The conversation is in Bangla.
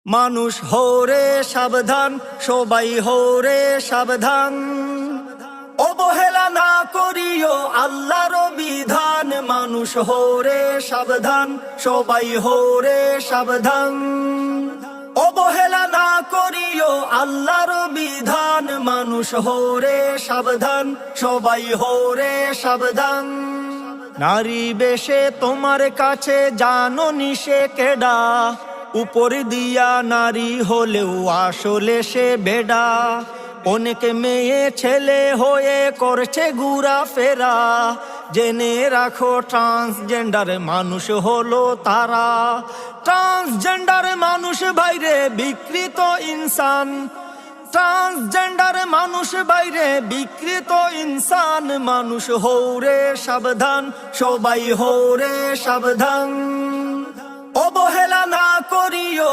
মানুষ হরে সাবধান, সবাই হরে সাবধান। অবহেলা না করিও আল্লাহর বিধান। মানুষ হরে সাবধান, সবাই হরে সাবধান। অবহেলা না করিও আল্লাহর বিধান। মানুষ হরে সাবধান, সবাই হরে সাবধান। নারী বেশে তোমার কাছে জানো নিশে কেডা, উপর দিয়া নারী হলেও আসলে সে বেডা। অনেক মেয়ে ছেলে হয়ে করছে ঘুরা ফেরা, জেনে রাখো ট্রান্সজেন্ডার মানুষ হলো তারা। ট্রান্সজেন্ডার মানুষ বাইরে বিকৃত ইনসান। ট্রান্সজেন্ডার মানুষ বাইরে বিকৃত ইনসান। মানুষ হৌরে সাবধান, সবাই হৌরে সাবধান। অবহেলা না করিও